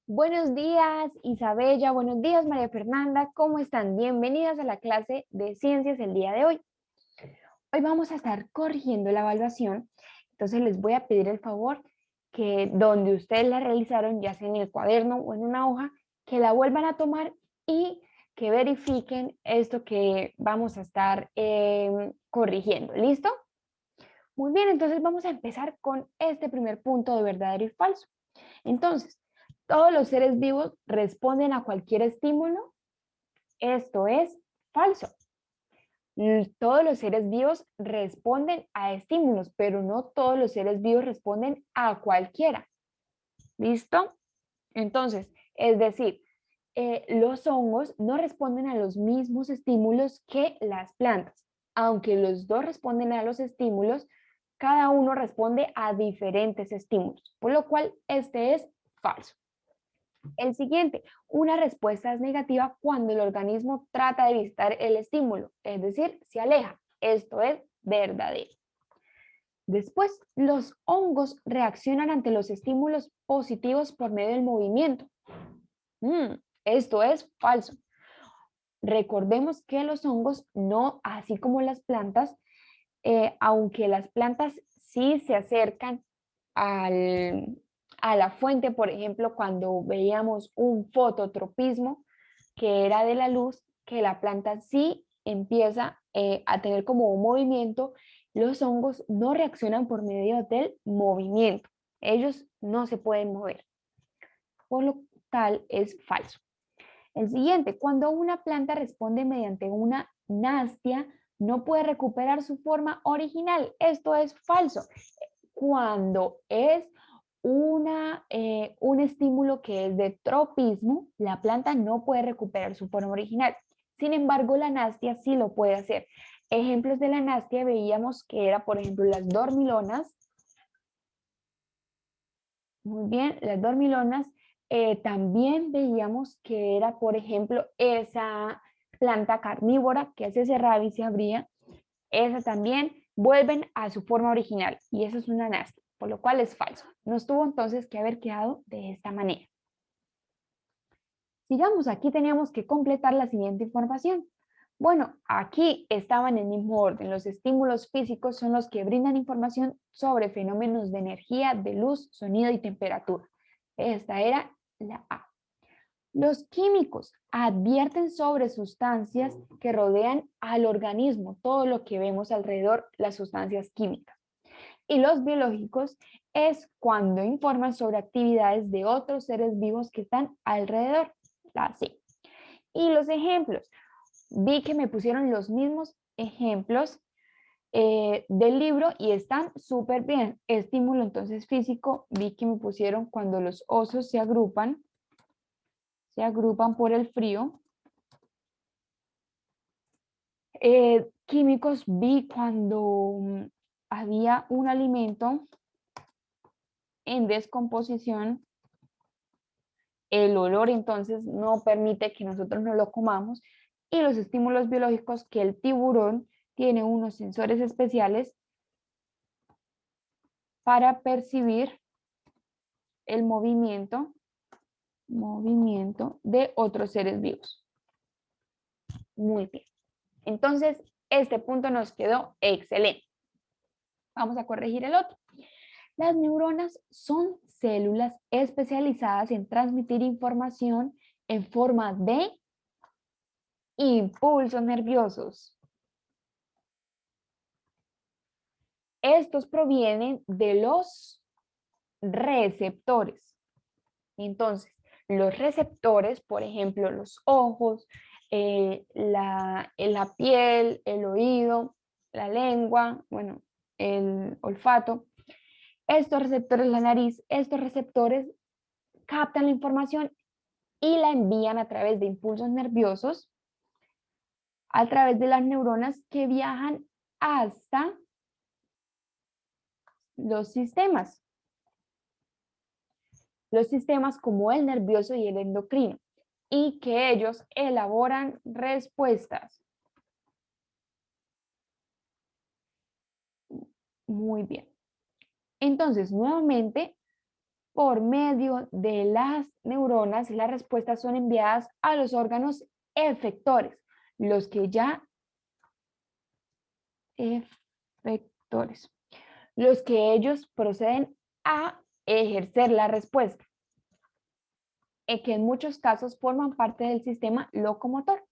Buenos días, Isabella. Buenos días, María Fernanda. ¿Cómo están? Bienvenidas a la clase de ciencias el día de hoy. Hoy vamos a estar corrigiendo la evaluación. Entonces les voy a pedir el favor que donde ustedes la realizaron, ya sea en el cuaderno o en una hoja, que la vuelvan a tomar y que verifiquen esto que vamos a estar corrigiendo. ¿Listo? Muy bien, entonces vamos a empezar con este primer punto de verdadero y falso. Entonces, todos los seres vivos responden a cualquier estímulo. Esto es falso. Todos los seres vivos responden a estímulos, pero no todos los seres vivos responden a cualquiera. ¿Listo? Entonces, es decir, los hongos no responden a los mismos estímulos que las plantas. Aunque los dos responden a los estímulos, cada uno responde a diferentes estímulos, por lo cual este es falso. El siguiente, una respuesta es negativa cuando el organismo trata de evitar el estímulo, es decir, se aleja. Esto es verdadero. Después, los hongos reaccionan ante los estímulos positivos por medio del movimiento. Esto es falso. Recordemos que los hongos no, así como las plantas, aunque las plantas sí se acercan al, a la fuente, por ejemplo, cuando veíamos un fototropismo, que era de la luz, que la planta sí empieza a tener como un movimiento, los hongos no reaccionan por medio del movimiento. Ellos no se pueden mover. Por lo tal, es falso. El siguiente, cuando una planta responde mediante una nastia, no puede recuperar su forma original. Esto es falso. Cuando es un estímulo que es de tropismo, la planta no puede recuperar su forma original. Sin embargo, la nastia sí lo puede hacer. Ejemplos de la nastia veíamos que era, por ejemplo, las dormilonas. Muy bien, las dormilonas. También veíamos que era, por ejemplo, esa planta carnívora que se cerraba y se abría. Esa también vuelven a su forma original y eso es una nastia, por lo cual es falso. Nos tuvo entonces que haber quedado de esta manera. Sigamos, aquí teníamos que completar la siguiente información. Bueno, aquí estaban en el mismo orden. Los estímulos físicos son los que brindan información sobre fenómenos de energía, de luz, sonido y temperatura. Esta era la A. Los químicos advierten sobre sustancias que rodean al organismo, todo lo que vemos alrededor, las sustancias químicas. Y los biológicos es cuando informan sobre actividades de otros seres vivos que están alrededor. La C. Y los ejemplos. Vi que me pusieron los mismos ejemplos del libro y están súper bien. Estímulo entonces físico, vi que me pusieron cuando los osos se agrupan por el frío. Químicos vi cuando había un alimento en descomposición, el olor entonces no permite que nosotros no lo comamos, y los estímulos biológicos que el tiburón tiene unos sensores especiales para percibir el movimiento de otros seres vivos. Muy bien. Entonces, este punto nos quedó excelente. Vamos a corregir el otro. Las neuronas son células especializadas en transmitir información en forma de impulsos nerviosos. Estos provienen de los receptores. Entonces, los receptores, por ejemplo, los ojos, la piel, el oído, la lengua, bueno, el olfato, estos receptores, la nariz, estos receptores captan la información y la envían a través de impulsos nerviosos, a través de las neuronas que viajan hasta los sistemas como el nervioso y el endocrino, y que ellos elaboran respuestas. Muy bien. Entonces, nuevamente, por medio de las neuronas, las respuestas son enviadas a los órganos efectores, los que ya efectores, los que ellos proceden a ejercer la respuesta, que en muchos casos forman parte del sistema locomotor.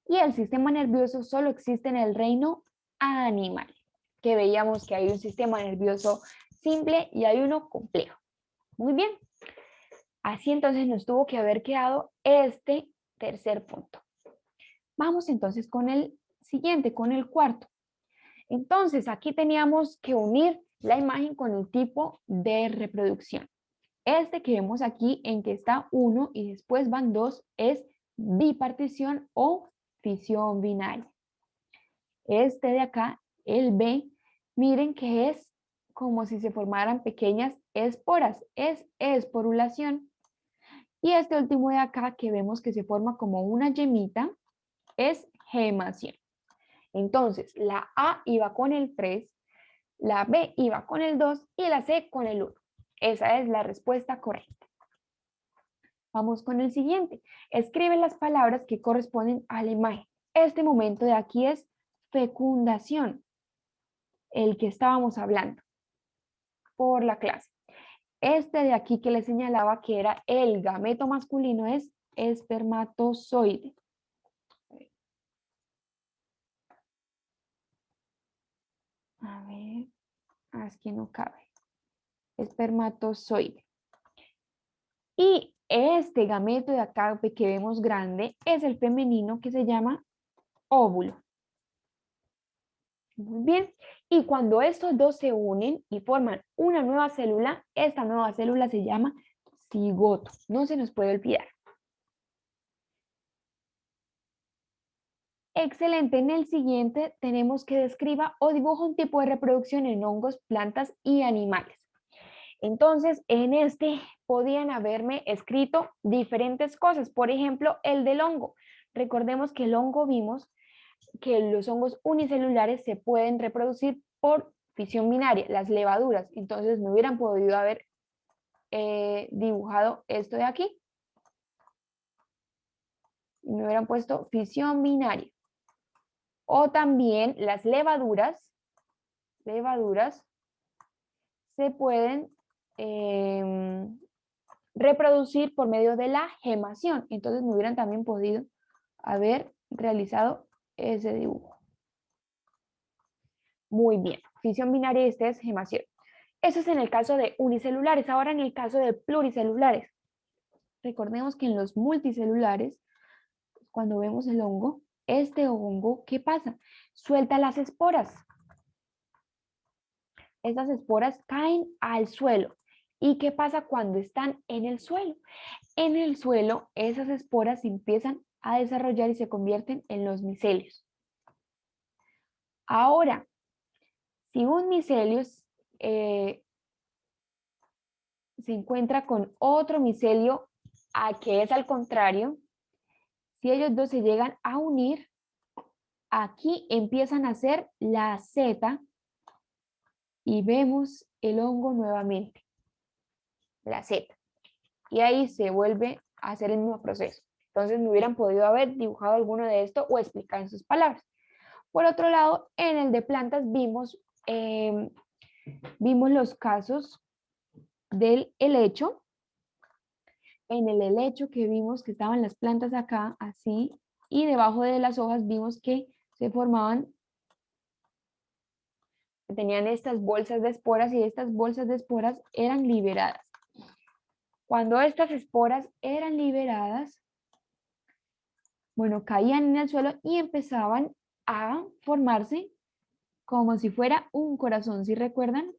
Y el sistema nervioso solo existe en el reino animal, que veíamos que hay un sistema nervioso simple y hay uno complejo. Muy bien. Así entonces nos tuvo que haber quedado este tercer punto. Vamos entonces con el siguiente, con el cuarto. Entonces aquí teníamos que unir la imagen con el tipo de reproducción. Este que vemos aquí en que está 1 y después van 2 es bipartición o fisión binaria. Este de acá, el B, miren que es como si se formaran pequeñas esporas, es esporulación. Y este último de acá que vemos que se forma como una yemita es gemación. Entonces, la A iba con el 3, la B iba con el 2 y la C con el 1. Esa es la respuesta correcta. Vamos con el siguiente. Escribe las palabras que corresponden a la imagen. Este momento de aquí es fecundación, el que estábamos hablando por la clase. Este de aquí que le señalaba que era el gameto masculino es espermatozoide. A ver, es que no cabe. Espermatozoide. Y este gameto de acá que vemos grande es el femenino que se llama óvulo. Muy bien. Y cuando estos dos se unen y forman una nueva célula, esta nueva célula se llama cigoto. No se nos puede olvidar. Excelente. En el siguiente tenemos que describa o dibuja un tipo de reproducción en hongos, plantas y animales. Entonces, en este podían haberme escrito diferentes cosas. Por ejemplo, el del hongo. Recordemos que el hongo vimos que los hongos unicelulares se pueden reproducir por fisión binaria, las levaduras. Entonces, me hubieran podido haber dibujado esto de aquí. Y me hubieran puesto fisión binaria. O también las levaduras se pueden reproducir por medio de la gemación. Entonces me hubieran también podido haber realizado ese dibujo. Muy bien, fisión binaria y este es gemación. Eso es en el caso de unicelulares. Ahora en el caso de pluricelulares. Recordemos que en los multicelulares, cuando vemos el hongo, este hongo, ¿qué pasa? Suelta las esporas. Estas esporas caen al suelo. ¿Y qué pasa cuando están en el suelo? En el suelo, esas esporas se empiezan a desarrollar y se convierten en los micelios. Ahora, si un micelio se encuentra con otro micelio que es al contrario, si ellos dos se llegan a unir, aquí empiezan a hacer la Z y vemos el hongo nuevamente, la Z. Y ahí se vuelve a hacer el mismo proceso. Entonces me hubieran podido haber dibujado alguno de esto o explicar en sus palabras. Por otro lado, en el de plantas vimos los casos del helecho. En el helecho que vimos que estaban las plantas acá, así, y debajo de las hojas vimos que se formaban, que tenían estas bolsas de esporas y estas bolsas de esporas eran liberadas. Cuando estas esporas eran liberadas, bueno, caían en el suelo y empezaban a formarse como si fuera un corazón, ¿sí recuerdan?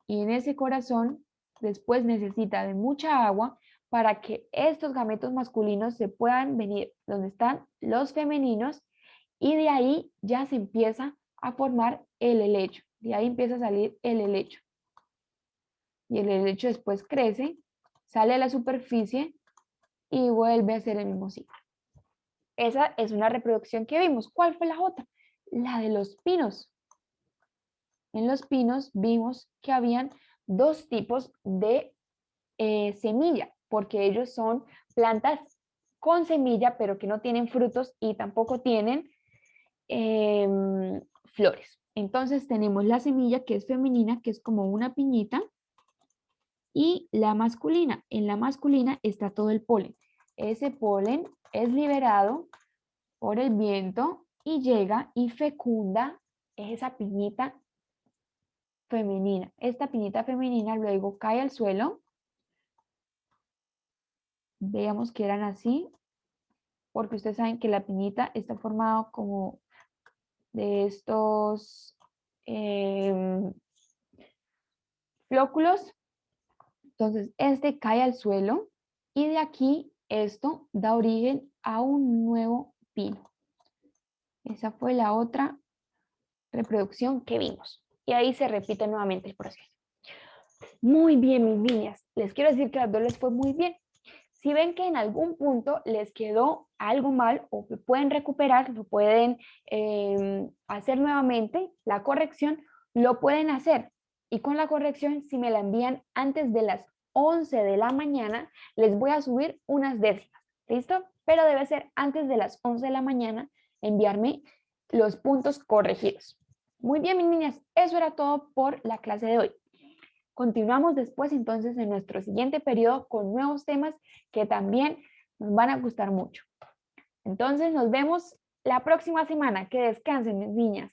Y en ese corazón después necesita de mucha agua para que estos gametos masculinos se puedan venir donde están los femeninos y de ahí ya se empieza a formar el helecho. De ahí empieza a salir el helecho. Y el helecho después crece, sale a la superficie y vuelve a hacer el mismo ciclo. Esa es una reproducción que vimos. ¿Cuál fue la otra? La de los pinos. En los pinos vimos que habían dos tipos de semilla, porque ellos son plantas con semilla, pero que no tienen frutos y tampoco tienen flores. Entonces tenemos la semilla que es femenina, que es como una piñita, y la masculina. En la masculina está todo el polen. Ese polen es liberado por el viento y llega y fecunda esa piñita femenina. Esta piñita femenina luego cae al suelo. Veamos que eran así, porque ustedes saben que la piñita está formada como de estos flóculos. Entonces, este cae al suelo y de aquí esto da origen a un nuevo pino. Esa fue la otra reproducción que vimos. Y ahí se repite nuevamente el proceso. Muy bien, mis niñas. Les quiero decir que a las dos les fue muy bien. Si ven que en algún punto les quedó algo mal o que pueden recuperar, lo pueden hacer nuevamente, la corrección, lo pueden hacer. Y con la corrección, si me la envían antes de las 11 de la mañana, les voy a subir unas décimas. ¿Listo? Pero debe ser antes de las 11 de la mañana enviarme los puntos corregidos. Muy bien, mis niñas, eso era todo por la clase de hoy. Continuamos después entonces en nuestro siguiente periodo con nuevos temas que también nos van a gustar mucho. Entonces nos vemos la próxima semana. Que descansen, mis niñas.